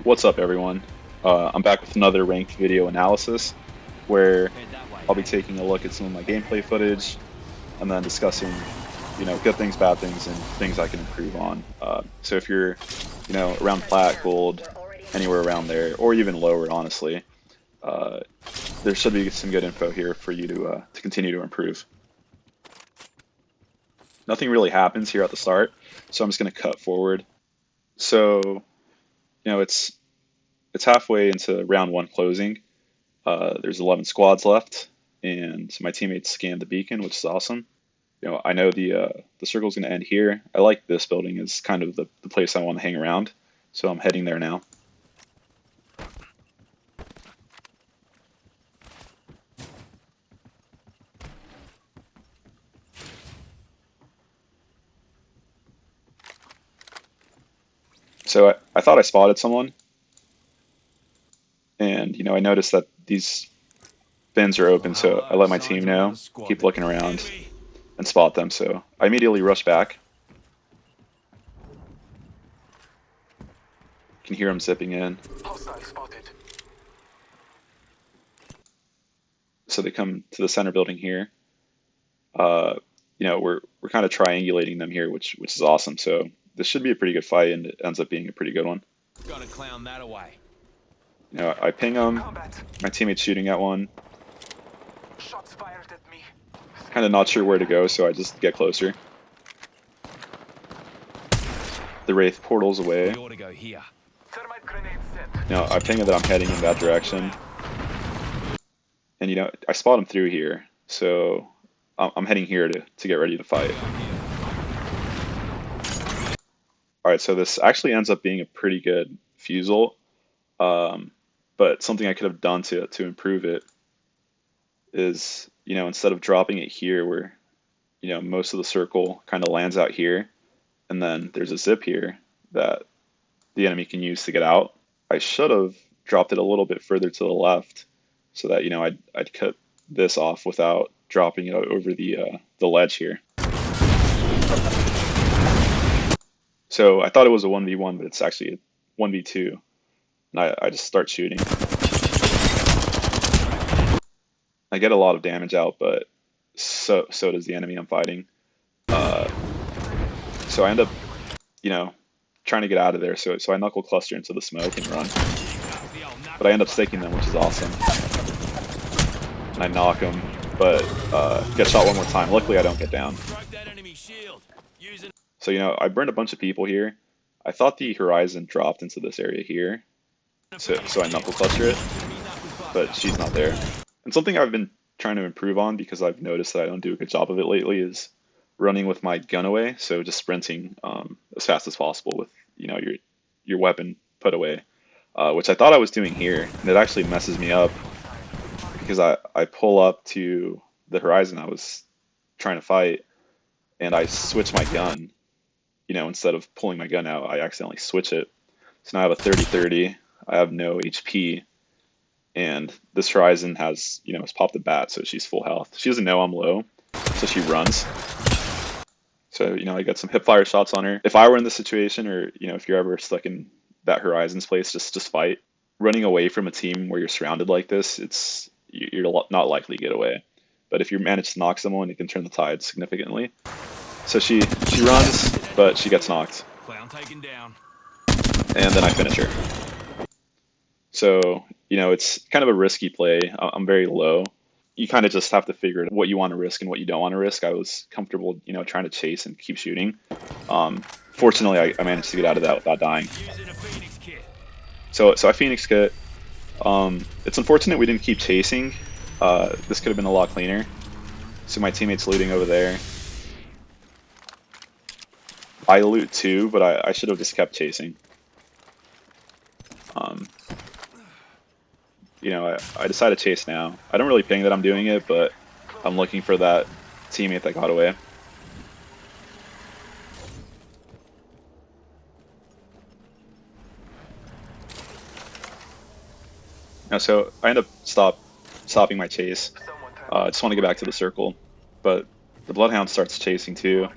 What's up, everyone? I'm back with another ranked video analysis where I'll be taking a look at some of my gameplay footage and then discussing, good things, bad things, and things I can improve on. So if you're, around Plat, Gold, anywhere around there, or even lower, honestly, uh, there should be some good info here for you to continue to improve. Nothing really happens here at the start, so I'm just going to cut forward. So, it's halfway into round one closing. There's 11 squads left, and my teammates scanned the beacon, which is awesome. I know the circle's going to end here. I like this building as kind of the place I want to hang around, so I'm heading there now. So I thought I spotted someone, and I noticed that these bins are open, so I let my team know, keep looking around, and spot them. So I immediately rush back. Can hear them zipping in. So they come to the center building here. We're kind of triangulating them here, which is awesome. So this should be a pretty good fight, and it ends up being a pretty good one. Gotta clown that away. I ping them. My teammate's shooting at one. Shots fired at me. Kind of not sure where to go, so I just get closer. The Wraith portals away. We ought to go here. Thermite grenade set. I ping it that I'm heading in that direction. And I spot him through here, so I'm heading here to get ready to fight. Alright, so this actually ends up being a pretty good fusel, but something I could have done to improve it is, instead of dropping it here where, most of the circle kind of lands out here, and then there's a zip here that the enemy can use to get out, I should have dropped it a little bit further to the left so that, I'd cut this off without dropping it over the ledge here. So I thought it was a 1v1, but it's actually a 1v2. And I just start shooting. I get a lot of damage out, but so does the enemy I'm fighting. So I end up, trying to get out of there. So I knuckle cluster into the smoke and run. But I end up staking them, which is awesome. And I knock them, but get shot one more time. Luckily, I don't get down. So, I burned a bunch of people here. I thought the horizon dropped into this area here. So I knuckle cluster it, but she's not there. And something I've been trying to improve on, because I've noticed that I don't do a good job of it lately, is running with my gun away. So just sprinting as fast as possible with, your weapon put away, which I thought I was doing here. And it actually messes me up because I pull up to the horizon I was trying to fight, and I switch my gun. Instead of pulling my gun out, I accidentally switch it. So now I have a 30-30. I have no HP, and this horizon has, has popped the bat, so she's full health. She doesn't know I'm low, so she runs. So, I got some hip fire shots on her. If I were in this situation, or, if you're ever stuck in that horizon's place, just fight. Running away from a team where you're surrounded like this, you're not likely to get away. But if you manage to knock someone, it can turn the tide significantly. So she runs, but she gets knocked. Clown taken down. And then I finish her. So, it's kind of a risky play. I'm very low. You kind of just have to figure out what you want to risk and what you don't want to risk. I was comfortable, trying to chase and keep shooting. Fortunately, I managed to get out of that without dying. So I Phoenix kit. It's unfortunate we didn't keep chasing. This could have been a lot cleaner. So my teammate's looting over there. I loot too, but I should have just kept chasing. I decided to chase now. I don't really ping that I'm doing it, but I'm looking for that teammate that got away. So I end up stopping my chase. I just want to get back to the circle, but the Bloodhound starts chasing too.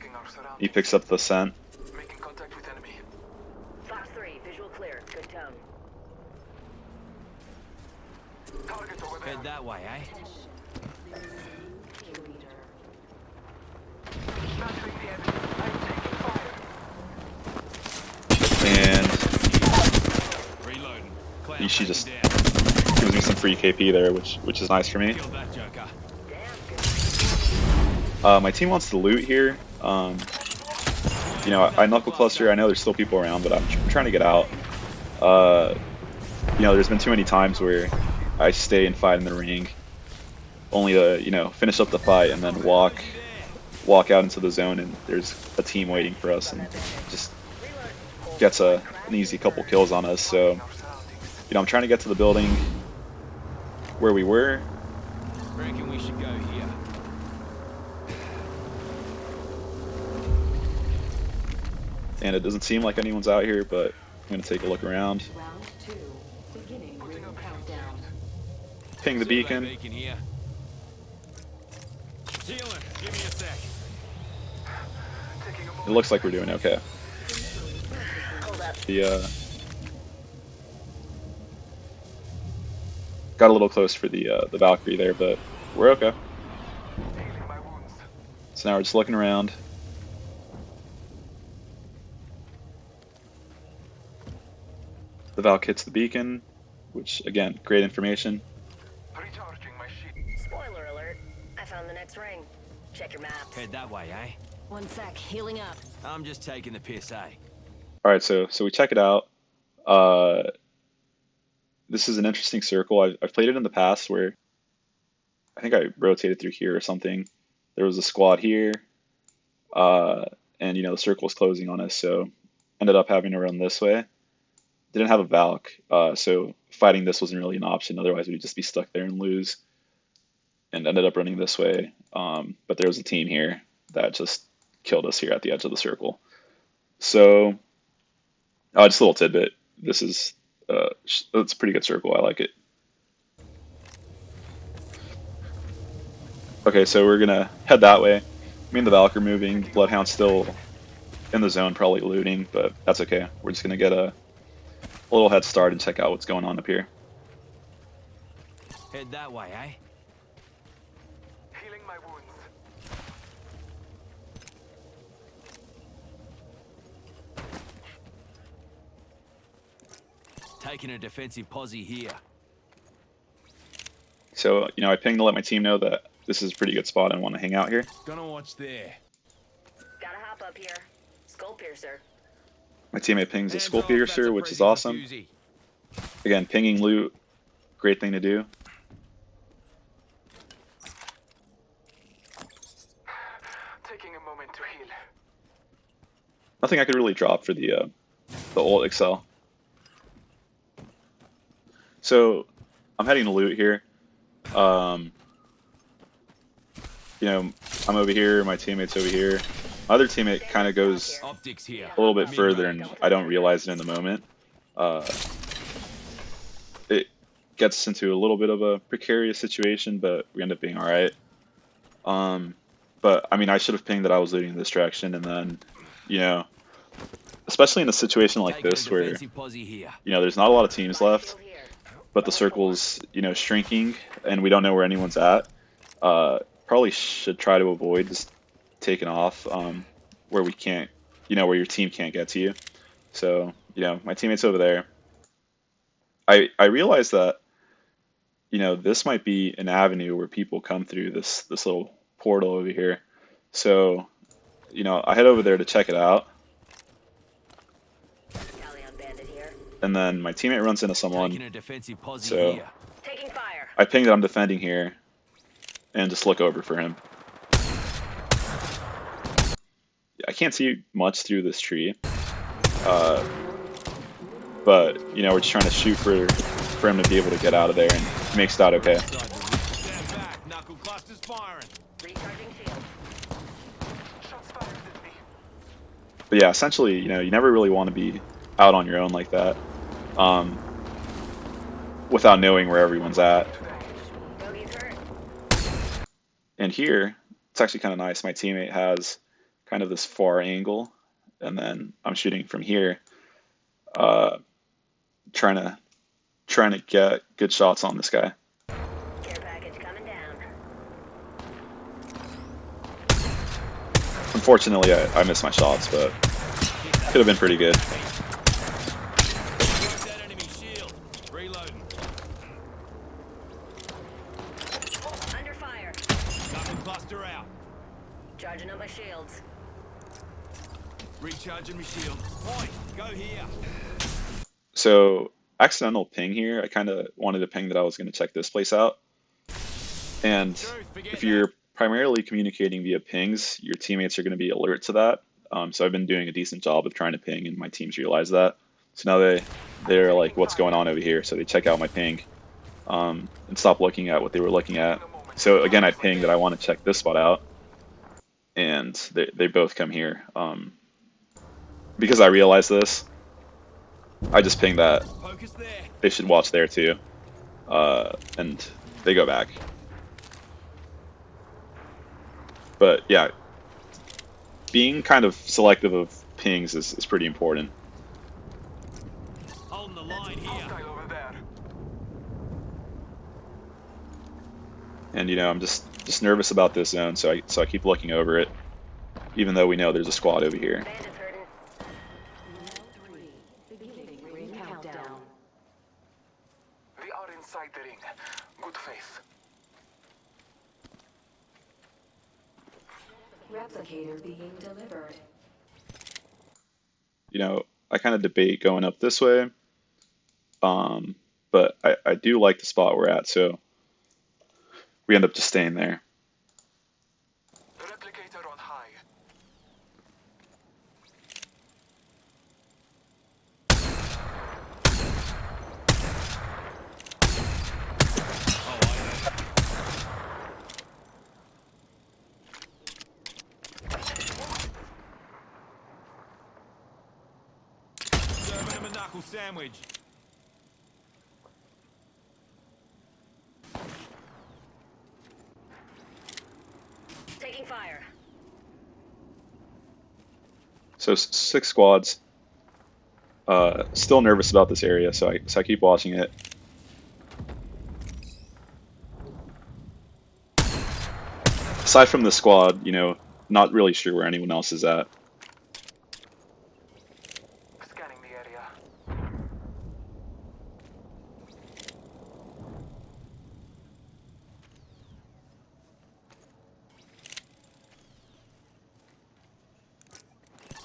He picks up the scent. Making contact with enemy. Fox 3, visual clear. Good tone. Target over there. Head that way, eh? Battering the enemy. I'm taking fire. And Reloading. Clown she taken just down. gives me some free KP there, which is nice for me. Killed that joker. My team wants to loot here. You know, I knuckle cluster. I know there's still people around, but I'm trying to get out. You know, there's been too many times where I stay and fight in the ring, only to, you know, finish up the fight and then walk out into the zone, and there's a team waiting for us, and just gets an easy couple kills on us. So, you know, I'm trying to get to the building where we were. Reckon we should go here. And it doesn't seem like anyone's out here, but I'm going to take a look around. Round 2, beginning ring countdown. Ping the Survey beacon. beacon here. Healing. Give me a sec. Taking a It moment. looks like we're doing okay. Got a little close for the Valkyrie there, but we're okay. Healing my wounds. So now we're just looking around. The Valk hits the beacon, which again, great information. Recharging my shield. Spoiler alert. I found the next ring. Check your maps. Head that way, eh? One sec, healing up. I'm just taking the piss, eh? All right, so we check it out. This is an interesting circle. I've played it in the past where I think I rotated through here or something. There was a squad here, and you know the circle was closing on us, so ended up having to run this way. Didn't have a Valk, so fighting this wasn't really an option. Otherwise, we'd just be stuck there and lose. And ended up running this way. But there was a team here that just killed us here at the edge of the circle. So, just a little tidbit. This is it's a pretty good circle. I like it. Okay, so we're gonna head that way. Me and the Valk are moving. The Bloodhound's still in the zone, probably looting, but that's okay. We're just gonna get a little head start and check out what's going on up here. Head that way, eh? Healing my wounds. Taking a defensive posse here. So, you know, I pinged to let my team know that this is a pretty good spot and want to hang out here. Gonna watch there. Gotta hop up here. Skull piercer. My teammate pings a Hands Skull off, that's Piercer, a which is Prezi awesome. Fuzi. Again, pinging loot, great thing to do. Taking a moment to heal. Nothing I could really drop for the ult Excel. So I'm heading to loot here. You know, I'm over here, my teammate's over here. My other teammate kind of goes Optics here. a little bit further, and I don't realize it in the moment. It gets us into a little bit of a precarious situation, but we end up being all right. But I mean, I should have pinged that I was looting in this direction, and then, you know, especially in a situation like Taking a this where, defensive posse here. you know, there's not a lot of teams left, Shield here. but the circle's, you know, shrinking, and we don't know where anyone's at. Probably should try to avoid just taking off where we can't, you know, where your team can't get to you. So, you know, my teammate's over there. I realized that, you know, this might be an avenue where people come through this little portal over here. So, you know, I head over there to check it out, Galleon bandit here. and then my teammate runs into someone. Taking a defensive posse So- here. Taking fire. I ping that I'm defending here, and just look over for him. I can't see much through this tree, but you know, we're just trying to shoot for him to be able to get out of there, and he makes that okay. Stand back. Knuckle clusters firing. Recharging shield. Shots fired at me. But yeah, essentially, you know, you never really want to be out on your own like that, without knowing where everyone's at. Bogey's hurt. And here, it's actually kind of nice. My teammate has kind of this far angle, and then I'm shooting from here, trying to get good shots on this guy. Unfortunately, I missed my shots, but could have been pretty good. That enemy shield. Reloading. Under fire. Knuckle cluster out. Charging up my shields. Recharging my shield. Point. Go here. So, accidental ping here. I kind of wanted to ping that I was going to check this place out. And if you're primarily communicating via pings, your teammates are going to be alert to that. So I've been doing a decent job of trying to ping, and my teams realize that. So now they're like, what's going on over here? So they check out my ping and stop looking at what they were looking at. So again, I ping that I want to check this spot out, and they both come here. Because I realize this, I just ping that Focus there. they should watch there too, and they go back. But yeah, being kind of selective of pings is pretty important. Holding the line here. Hostile over there. And you know, I'm just nervous about this zone, so I keep looking over it, even though we know there's a squad over here. Bandits hurting. Round 3. Beginning ring countdown. We are inside the ring. Good faith. Replicator being delivered. You know, I kind of debate going up this way, but I do like the spot we're at, so we end up just staying there. Replicator on high. Serving him a knuckle sandwich. Taking fire. So 6 squads. Still nervous about this area, so I keep watching it. Aside from the squad, you know, not really sure where anyone else is at. Scanning the area.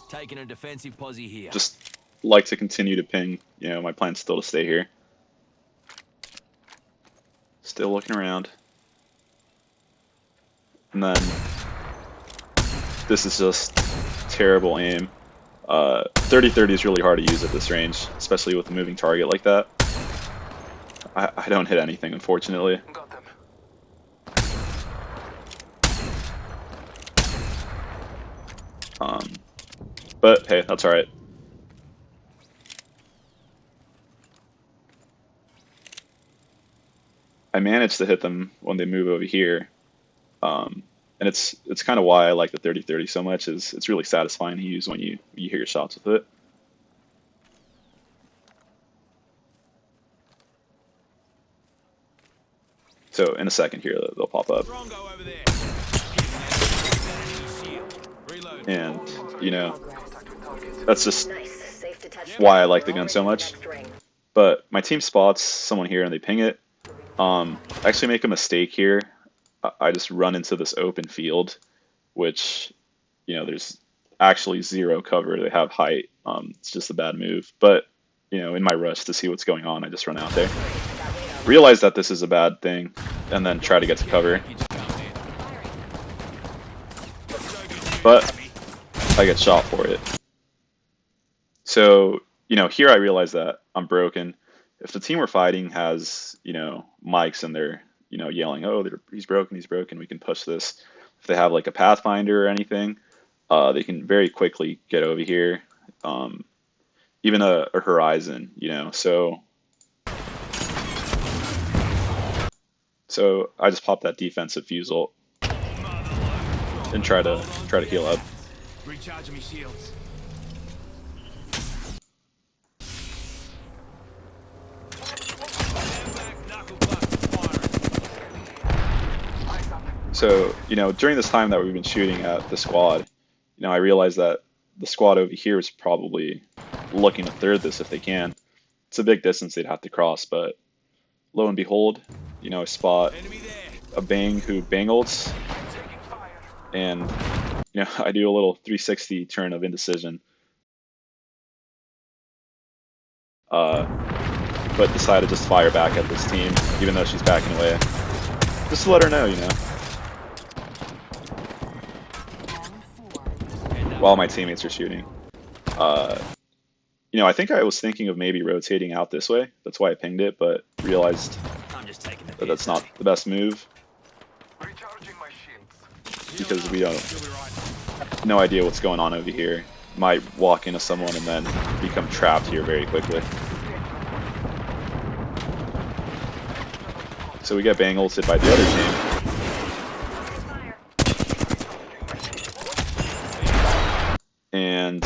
Taking a defensive posse here. Just like to continue to ping. You know, my plan's still to stay here. Still looking around. And then this is just terrible aim. 30-30 is really hard to use at this range, especially with a moving target like that. I don't hit anything, unfortunately. Got them. But hey, that's alright. I managed to hit them when they move over here. And it's kind of why I like the 30-30 so much, is it's really satisfying to use when you hear your shots with it. So in a second here, they'll pop up. Drongo over there. Shield. Reload. And, you know, Contact with target. that's just Nice. Safe to touch. why I like the gun so Already much. next ring. But my team spots someone here and they ping it. I actually make a mistake here. I just run into this open field, which, you know, there's actually zero cover. They have height. It's just a bad move. But, you know, in my rush to see what's going on, I just run out there. Realize that this is a bad thing, and then try to get to cover. Package coming in. But I get shot for it. So, you know, here I realize that I'm broken. If the team we're fighting has, you know, mics and they're, you know, yelling, oh, he's broken, we can push this. If they have like a Pathfinder or anything, they can very quickly get over here. Even a Horizon, you know, so I just pop that defensive fuse ult and try to heal up. Recharging me shields. Stand back, knuckle cluster firing. So, you know, during this time that we've been shooting at the squad, I realized that the squad over here is probably looking to third this if they can. It's a big distance they'd have to cross, but lo and behold, I spot Enemy there. a bang who bang ults, and I do a little 360 turn of indecision, but decide to just fire back at this team, even though she's backing away, just to let her know, while my teammates are shooting. I think I was thinking of maybe rotating out this way. That's why I pinged it, but realized I'm just taking the that that's not the best move Recharging my shields. because we don't You'll be right. no idea what's going on over here. Might walk into someone and then become trapped here very quickly. So we get bang ulted by the other team. And,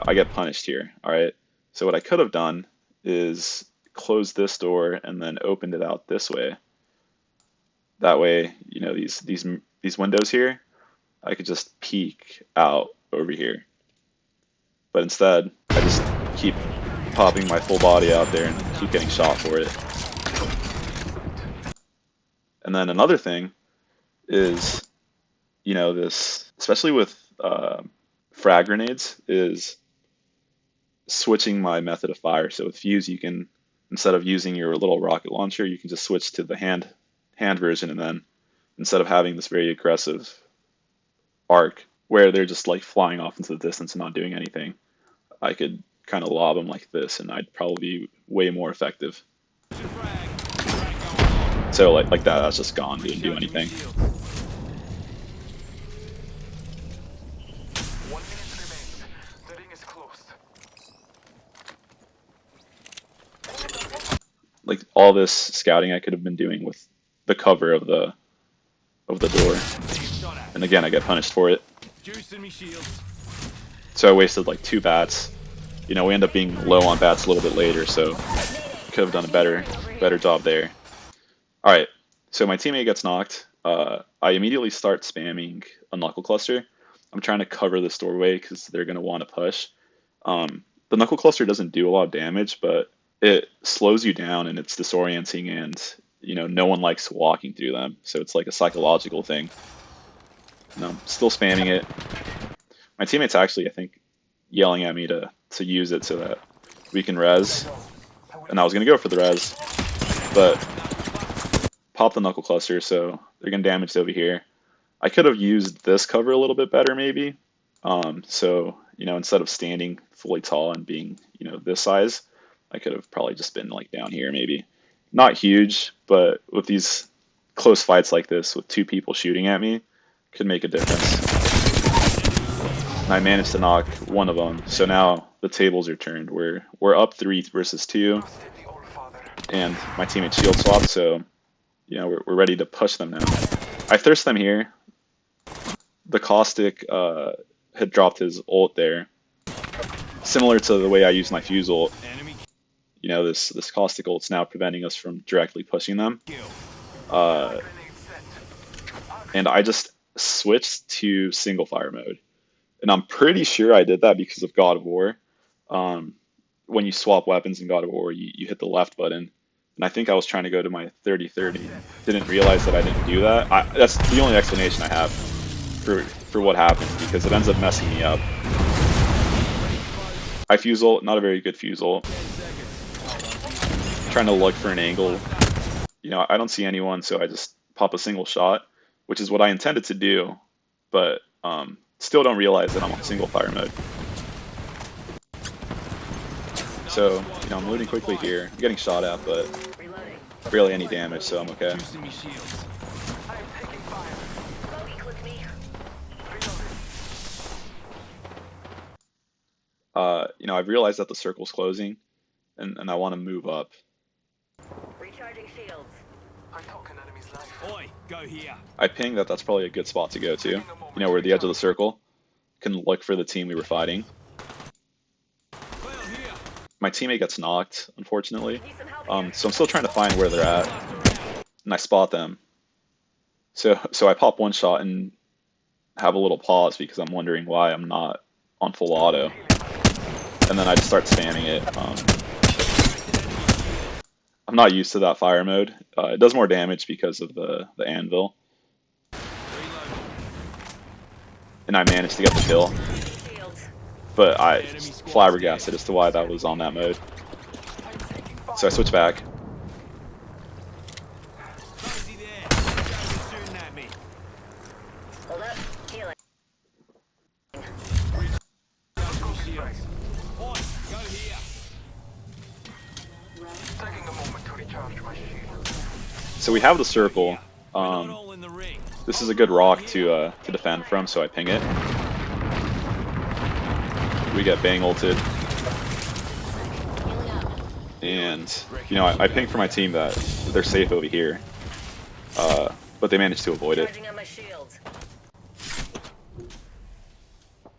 I get punished here. Alright. So what I could have done is close this door and then opened it out this way. That way, these windows here, I could just peek out over here. But instead, I just keep popping my full body out there and keep getting shot for it. And then another thing is, this, especially with frag grenades, is switching my method of fire. So with Fuse, you can, instead of using your little rocket launcher, you can just switch to the hand version, and then instead of having this very aggressive arc where they're just like flying off into the distance and not doing anything, I could kind of lob them like this, and I'd probably be way more effective. So like that, that's just gone. Didn't do anything. 1 minute remains. The ring is closed. Like all this scouting I could have been doing with the cover of the door, and again I get punished for it. Juicing me shields. So I wasted like 2 bats. We end up being low on bats a little bit later, so could have done a better job there. All right, so my teammate gets knocked. I immediately start spamming a knuckle cluster. I'm trying to cover this doorway because they're going to want to push. The knuckle cluster doesn't do a lot of damage, but it slows you down and it's disorienting, and no one likes walking through them, so it's like a psychological thing. And I'm still spamming it. My teammate's actually, I think, yelling at me to use it so that we can res, and I was going to go for the res, but pop the knuckle cluster, so they're getting damaged over here. I could have used this cover a little bit better maybe. So instead of standing fully tall and being this size, I could have probably just been like down here maybe. Not huge, but with these close fights like this with 2 people shooting at me, could make a difference. And I managed to knock one of them, so now the tables are turned. We're up 3 versus 2, and my teammate shield swapped, so we're ready to push them now. I thirst them here. The Caustic had dropped his ult there, similar to the way I use my Fuse ult. Enemy This Caustic ult's now preventing us from directly pushing them. kill. And I just switched to single fire mode. And I'm pretty sure I did that because of God of War. When you swap weapons in God of War, you hit the left button. And I think I was trying to go to my 30-30. Didn't realize that I didn't do that. That's the only explanation I have for what happened, because it ends up messing me up. I Fuse ult, not a very good Fuse ult. Trying to look for an angle. I don't see anyone, so I just pop a single shot, which is what I intended to do, but still don't realize that I'm on single fire mode. So, I'm looting quickly here. I'm getting shot at, but barely any damage, so I'm okay. Juicing me shields. I am taking fire. Bogey click me. I've realized that the circle's closing, and I want to move up. Recharging shields. I took an enemy's life. Oi, go here. I ping that that's probably a good spot to go to. Where the edge of the circle. Can look for the team we were fighting. Clear here. My teammate gets knocked, unfortunately. Need some help here. So I'm still trying to find where they're at, and I spot them. So I pop one shot, and have a little pause because I'm wondering why I'm not on full auto. And then I just start spamming it. I'm not used to that fire mode. It does more damage because of the anvil. And I managed to get the kill. But I flabbergasted as to why that was on that mode. So I switch back. Crazy there. Guys are shooting at me. Hold up. Healing. Shields. Point, go here. Taking a moment to recharge my shield. So we have the circle. We're not all in the ring. This is a good rock to defend from, so I ping it. We get bang ulted. And, you know, I ping for my team that they're safe over here. But they managed to avoid it. Charging on my shields.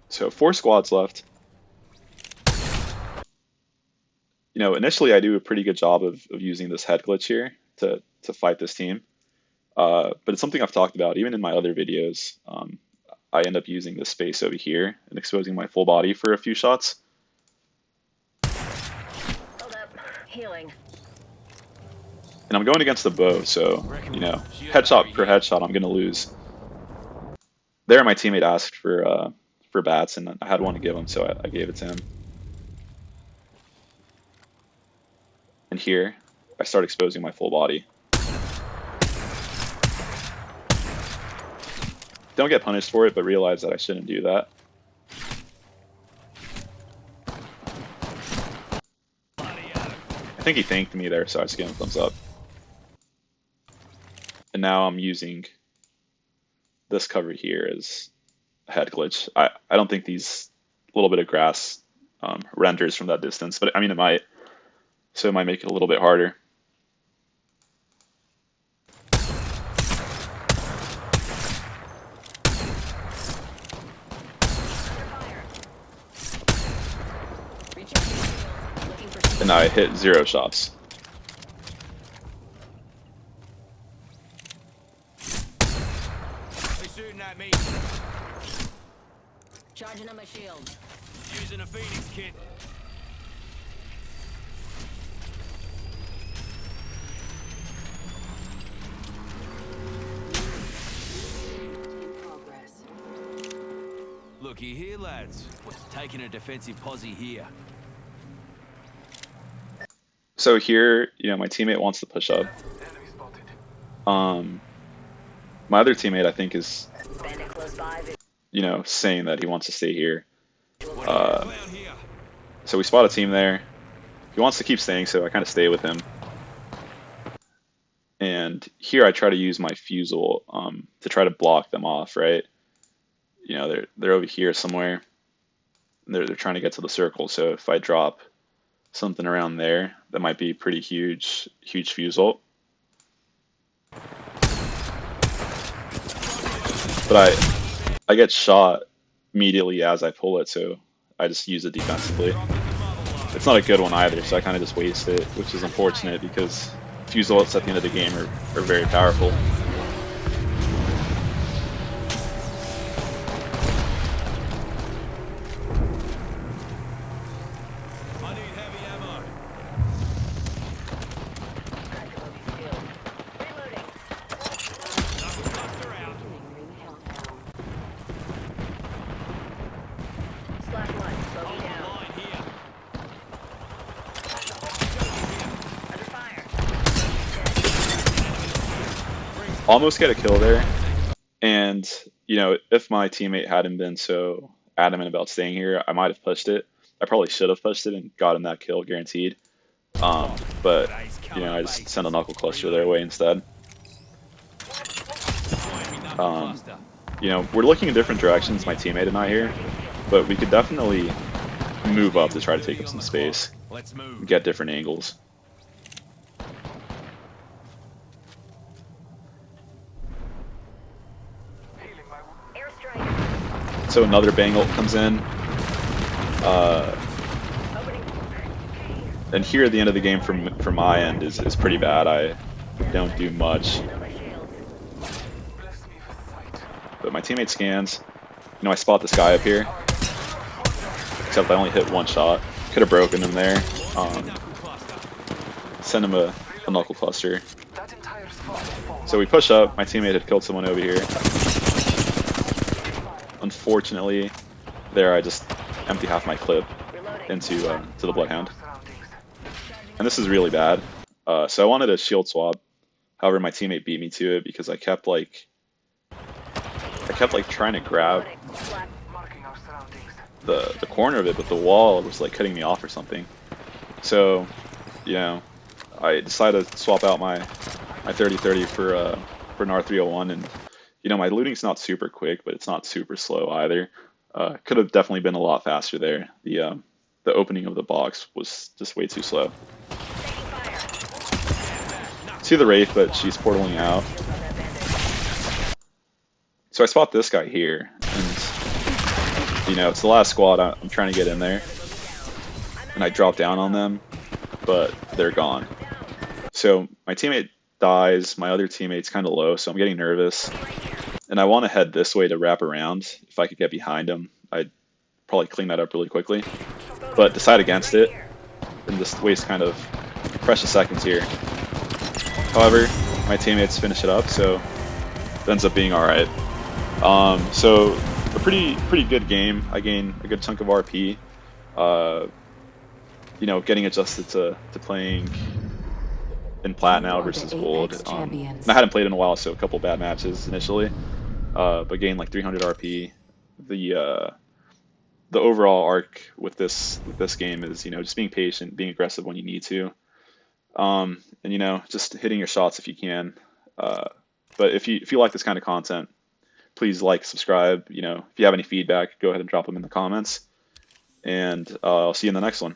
So 4 squads left. You know, initially I do a pretty good job of using this head glitch here to fight this team. But it's something I've talked about even in my other videos. I end up using this space over here and exposing my full body for a few shots. Hold up. Healing. And I'm going against the bow, so, you know, headshot per headshot, I'm going to lose. There, my teammate asked for bats, and I had one to give him, so I gave it to him. And here, I start exposing my full body. Don't get punished for it, but realize that I shouldn't do that. I think he thanked me there, so I just gave him a thumbs up. And now I'm using this cover here as a head glitch. I don't think these little bit of grass renders from that distance, but I mean it might. So it might make it a little bit harder. And I hit 0 shots. They're shooting at me. Charging on my shields. Using a Phoenix kit. Progress. Looky here, lads. Taking a defensive posse here. So here, you know, my teammate wants to push up. Enemy spotted. My other teammate, I think, is, Bandit close by. you know, saying that he wants to stay here. Clown here. So we spot a team there. He wants to keep staying, so I kind of stay with him. And here I try to use my fusel to try to block them off, right? You know, they're over here somewhere. They're trying to get to the circle, so if I drop something around there, that might be pretty huge fusel. But I get shot immediately as I pull it, so I just use it defensively. It's not a good one either, so I kind of just waste it, which is unfortunate because fusils at the end of the game are very powerful. I need heavy ammo. Reloading. Knuckle cluster out. Ring countdown. Slash one. Slow me Hold the down. line here. Under fire. Almost get a kill there. And, you know, if my teammate hadn't been so adamant about staying here, I might have pushed it. I probably should have pushed it and gotten that kill guaranteed. But, you know, I just sent a knuckle cluster their way instead. Join me, knuckle cluster. You know, we're looking in different directions, my teammate and I here, but we could definitely move up to try to take up some space, Let's move. get different angles. Healing my wound. Airstrike. So another bang ult comes in. Opening. And here at the end of the game from my end is pretty bad. I don't do much, On my shields. Bless me with sight. but my teammate scans. You know, I spot this guy up here, except I only hit one shot. Could have broken him there. Send him a knuckle cluster. That entire squad falls. So we push up. My teammate had killed someone over here. Unfortunately, there I just empty half my clip into to the Bloodhound. And this is really bad. So I wanted a shield swap. However, my teammate beat me to it because I kept like trying to grab Marking our surroundings. the corner of it, but the wall was like cutting me off or something. So, you know, I decided to swap out my 30-30 for an R301, and you know, my looting's not super quick, but it's not super slow either. Could have definitely been a lot faster there. The opening of the box was just way too slow. See the Wraith, but she's portaling out. So I spot this guy here, and you know, it's the last squad. I'm trying to get in there, and I drop down on them, but they're gone. So my teammate dies, my other teammate's kind of low, so I'm getting nervous, and I want to head this way to wrap around. If I could get behind him, I'd probably clean that up really quickly, but decide against it and just waste kind of precious seconds here. However, my teammates finish it up, so it ends up being alright. So a pretty good game. I gained a good chunk of RP. You know, getting adjusted to playing in Plat now versus Gold. And I hadn't played in a while, so a couple bad matches initially, but gained like 300 RP. The overall arc with this game is, you know, just being patient, being aggressive when you need to, and you know, just hitting your shots if you can. But if you like this kind of content, please like, subscribe. You know, if you have any feedback, go ahead and drop them in the comments, and I'll see you in the next one.